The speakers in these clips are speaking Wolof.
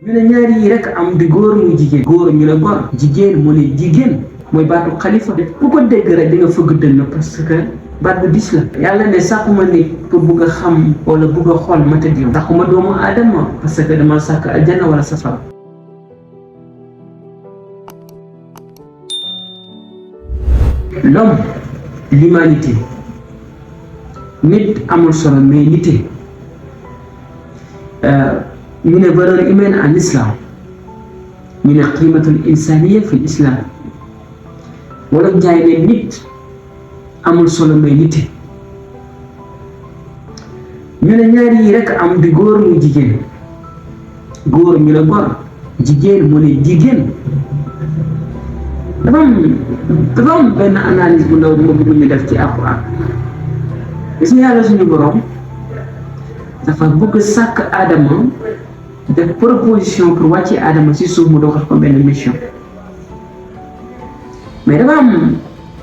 ñu ne ñaar yi rek am di góor muy jigéen góor ñu ne góor jigéen mu ne jigéen mooy baatu xalifa ku ko dégg rek di nga fëgg dënn parce que baat bu dis la yàlla ne sàkkuma nit pour bugg a xam wala bugg a xool matadiam sàkkuma doomu aadama parce que dama sàkk aljanna wala safara. L'homme, l'humanité nit amul solo mais nité ñu ne valeur humaine en islam ñu ne qiimatul insaniya fi islam wala jaay ne nit amul solo mais nité ñu ne ñaar yi rek am di góor mu jigéen góor ñu ne góor jigéen mu ne jigéen dafa am benn analyse bu ndaw bu ma bëgg ñu def ci Alxuraan gis nga yàlla suñu borom dafa bëgg sàkk Adama def proposition pour wàcce Adama ci suuf mu doxal ko benn mission mais dafa am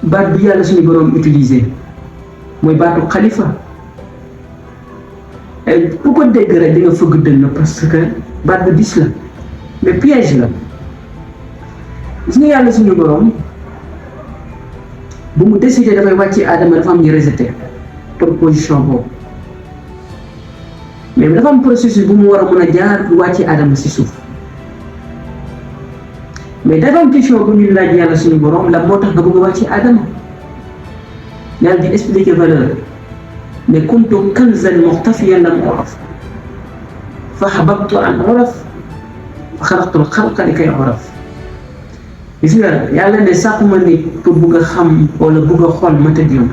baat bi yàlla suñu borom utilisé mooy baatu xalifa ku ko dégg rek di nga fëgg dënn parce que baat bu dis la mais piège la. gis nga yàlla suñu borom bu mu décidé dafay wàcce Adama dafa am ñu rejeté proposition boobu mais dafa am processus bu mu war a mën a jaar bu wàcce Adama si suuf mais dafa am question bu ñu laaj yàlla suñu borom la moo tax nga bëgg a wàcce Adama yàlla di expliquer valeur ne kuntu kanzan muxtafiyan lam uraf fa ahbabtu an uraf fa xalaqtul xalqa li kay uraf. gis nga yàlla ne sàkkuma nit pour bugg a xam wala bugg a xool matadiam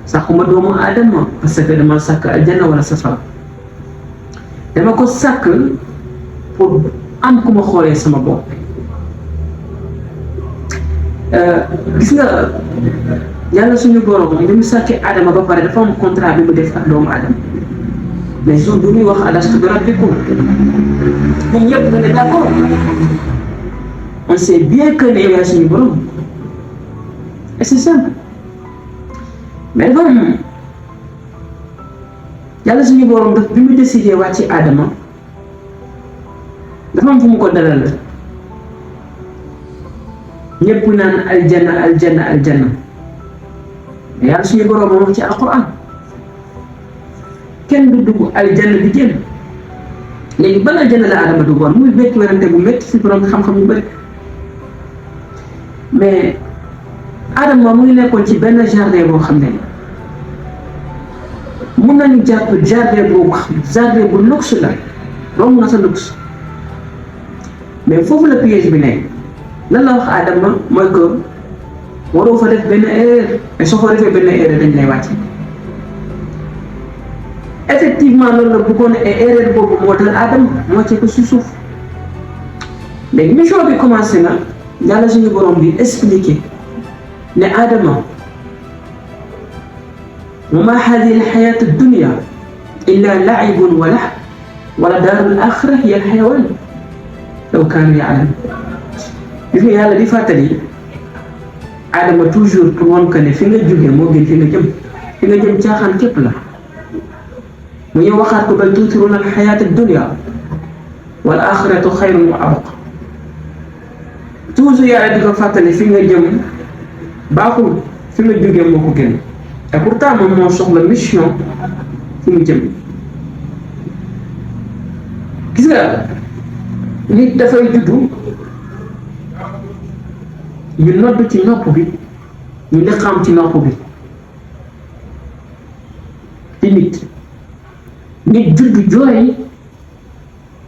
sàkkuma doomu aadama parce que dama sàkk aljanna wala safara dama ko sàkk pour am ku ma xoolee sama bopp. gis nga yàlla suñu borom bi mu sàkkee aadama ba pare dafa am contrat bi mu def ak doomu aadama mais zone bu muy wax alastu bi rabbikum ñun ñëpp nga ne d'accord. On sait bien que ne yow suñu borom et c'est simple mais bon yàlla suñu borom daf bi mu décidé wàcc Adama dafa am fu mu ko dalal ñëpp naan aljanna aljanna aljanna mais yàlla suñu borom moom wax ci alquran kenn du dugg aljanna di génn léegi ban aljanna la Adama duggoon muy métti werante bu métti si borom xam-xam yu bëri. mais Adama mu ngi nekkoon ci benn jardin boo xam ne mun nañu jàpp jardin bu luxe la romb na sa luxe mais foofu la piège bi nekk lan la wax Adama mooy que waroo fa def benn erreur mais soo fa defee benn erreur dañ lay wàcce effectivement loolu la bëggoon erreur boobu moo dal Adama moo wàcce ko si suuf léegi mission bi commencé na. yàlla suñu borom bi expliqué ne Adama wa ma hadihi alxayatu dunya illa laibun wa lahu wala daarul axira hiya alxayawan law kaanu yaalamun. gis nga yàlla di fàttali Adama toujours pour woon que ne fi nga jógee moo gën fi nga jëm caaxaan képp la mu ñëw waxaat ko bal tuutiruna alxayata dunya wal axiratu xayrun wa abqa. toujours yàlla di ko fàttali fi nga jëm baaxul fi nga jógee moo ko gën et pourtant moom moo soxla mission fi mu jëm. gis nga nit dafay juddu ñu nodd ci nopp bi ñu liqaam ci nopp bi ci nit juddu jooy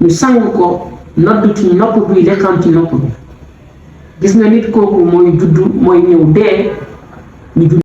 ñu sang ko nodd ci nopp bi liqaam ci nopp bi. gis nga nit kooku mooy juddu mooy ñëw dee ñu judd